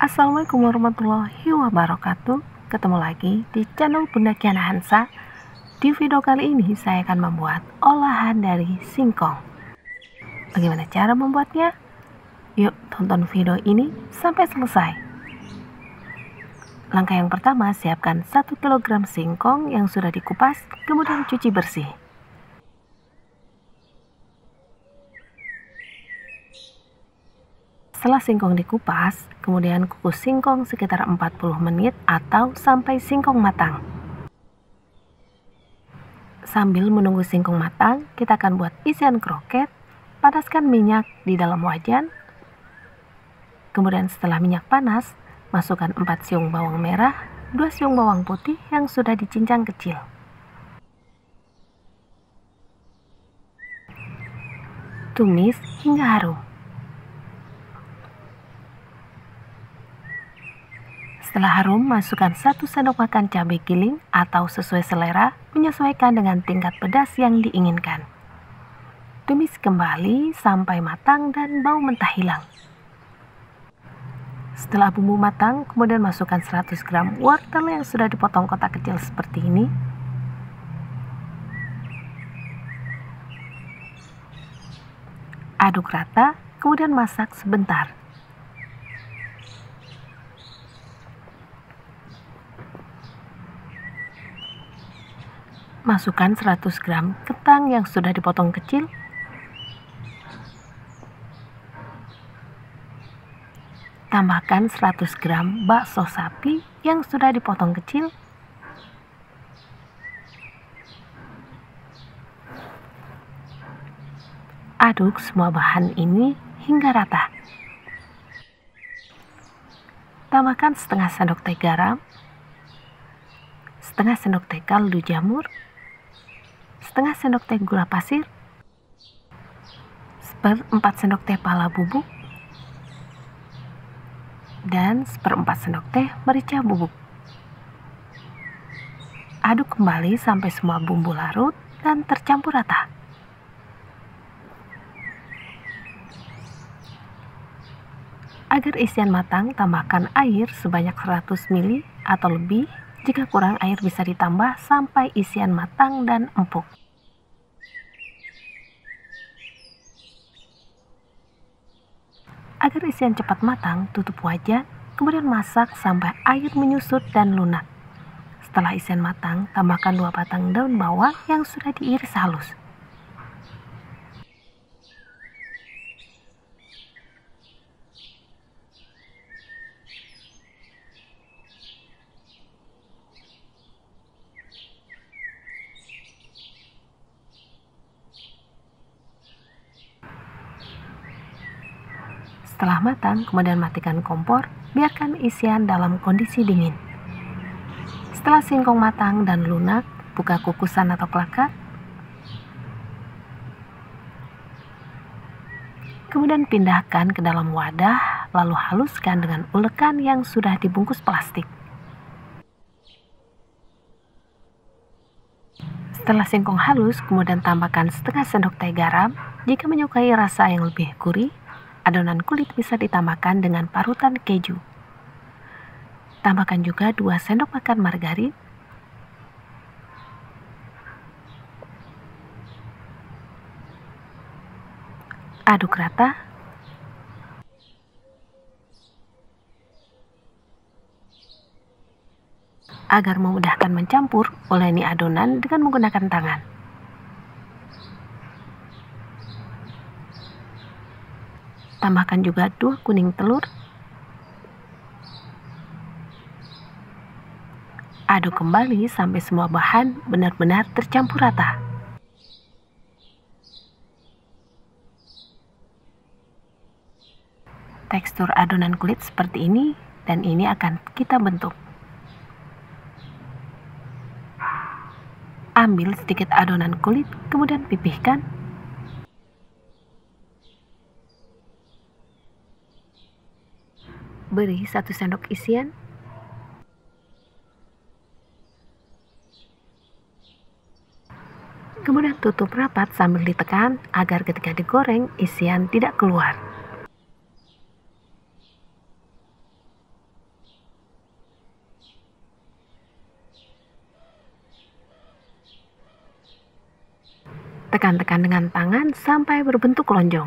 Assalamualaikum warahmatullahi wabarakatuh. Ketemu lagi di channel Bunda Kiana Hansa. Di video kali ini saya akan membuat olahan dari singkong. Bagaimana cara membuatnya? Yuk tonton video ini sampai selesai. Langkah yang pertama, siapkan 1 kg singkong yang sudah dikupas, kemudian cuci bersih. Setelah singkong dikupas, kemudian kukus singkong sekitar 40 menit atau sampai singkong matang. Sambil menunggu singkong matang, kita akan buat isian kroket. Panaskan minyak di dalam wajan. Kemudian setelah minyak panas, masukkan 4 siung bawang merah, 2 siung bawang putih yang sudah dicincang kecil. Tumis hingga harum. Setelah harum, masukkan 1 sendok makan cabai giling atau sesuai selera, menyesuaikan dengan tingkat pedas yang diinginkan. Tumis kembali sampai matang dan bau mentah hilang. Setelah bumbu matang, kemudian masukkan 100 gram wortel yang sudah dipotong kotak kecil seperti ini. Aduk rata, kemudian masak sebentar. Masukkan 100 gram ketan yang sudah dipotong kecil. Tambahkan 100 gram bakso sapi yang sudah dipotong kecil. Aduk semua bahan ini hingga rata. Tambahkan setengah sendok teh garam, setengah sendok teh kaldu jamur, setengah sendok teh gula pasir, 1/4 sendok teh pala bubuk, dan 1/4 sendok teh merica bubuk. Aduk kembali sampai semua bumbu larut dan tercampur rata. Agar isian matang, tambahkan air sebanyak 100 ml atau lebih. Jika kurang, air bisa ditambah sampai isian matang dan empuk. Agar isian cepat matang, tutup wajan, kemudian masak sampai air menyusut dan lunak. Setelah isian matang, tambahkan 2 batang daun bawang yang sudah diiris halus. Setelah matang, kemudian matikan kompor, biarkan isian dalam kondisi dingin. Setelah singkong matang dan lunak, buka kukusan atau kelakar. Kemudian pindahkan ke dalam wadah, lalu haluskan dengan ulekan yang sudah dibungkus plastik. Setelah singkong halus, kemudian tambahkan setengah sendok teh garam. Jika menyukai rasa yang lebih gurih, adonan kulit bisa ditambahkan dengan parutan keju. Tambahkan juga 2 sendok makan margarin. Aduk rata. Agar memudahkan mencampur, uleni adonan dengan menggunakan tangan. Tambahkan juga 2 kuning telur. Aduk kembali sampai semua bahan benar-benar tercampur rata. Tekstur adonan kulit seperti ini, dan ini akan kita bentuk. Ambil sedikit adonan kulit, kemudian pipihkan. Beri 1 sendok isian. Kemudian tutup rapat sambil ditekan agar ketika digoreng isian tidak keluar. Tekan-tekan dengan tangan sampai berbentuk lonjong.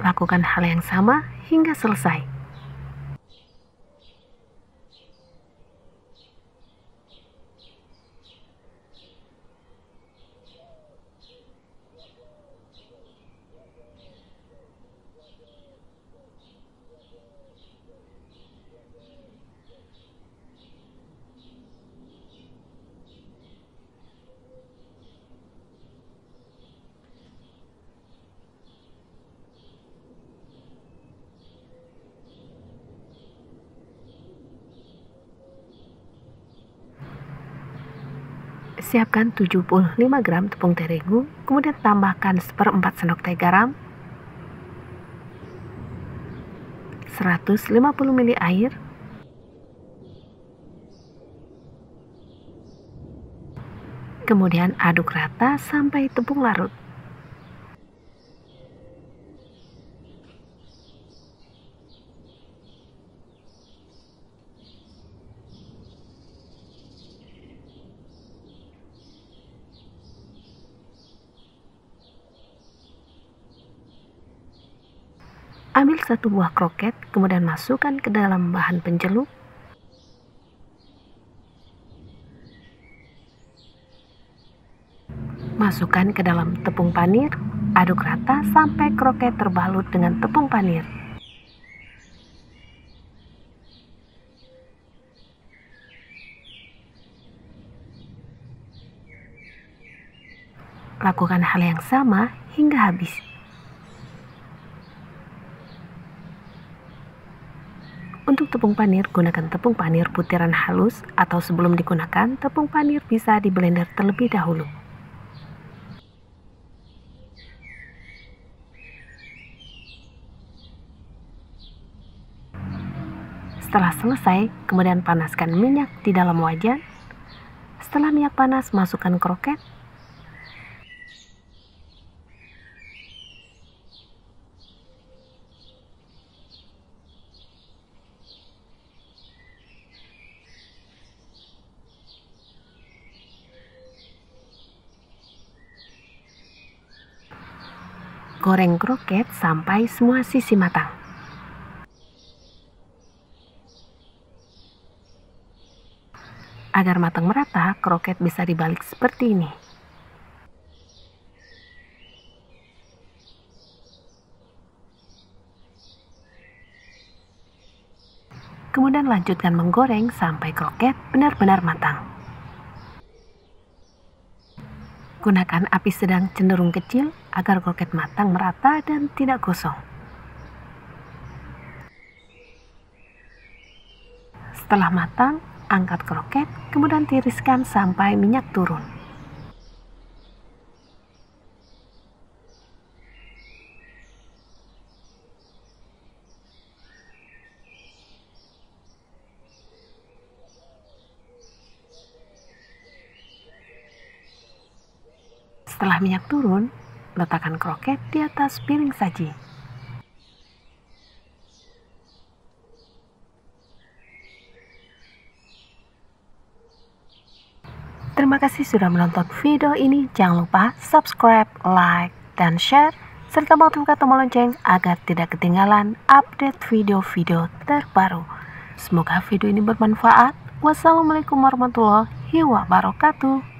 Lakukan hal yang sama hingga selesai. Siapkan 75 gram tepung terigu, kemudian tambahkan 1/4 sendok teh garam, 150 ml air, kemudian aduk rata sampai tepung larut. Ambil satu buah kroket, kemudian masukkan ke dalam bahan pencelup. Masukkan ke dalam tepung panir, aduk rata sampai kroket terbalut dengan tepung panir. Lakukan hal yang sama hingga habis. Untuk tepung panir, gunakan tepung panir butiran halus atau sebelum digunakan, tepung panir bisa di blender terlebih dahulu. Setelah selesai, kemudian panaskan minyak di dalam wajan. Setelah minyak panas, masukkan kroket. Goreng kroket sampai semua sisi matang. Agar matang merata, kroket bisa dibalik seperti ini. Kemudian lanjutkan menggoreng sampai kroket benar-benar matang. Gunakan api sedang cenderung kecil agar kroket matang merata dan tidak gosong. Setelah matang, angkat kroket, kemudian tiriskan sampai minyak turun. Setelah minyak turun, letakkan kroket di atas piring saji. Terima kasih sudah menonton video ini. Jangan lupa subscribe, like, dan share, serta aktifkan tombol lonceng agar tidak ketinggalan update video-video terbaru. Semoga video ini bermanfaat. Wassalamualaikum warahmatullahi wabarakatuh.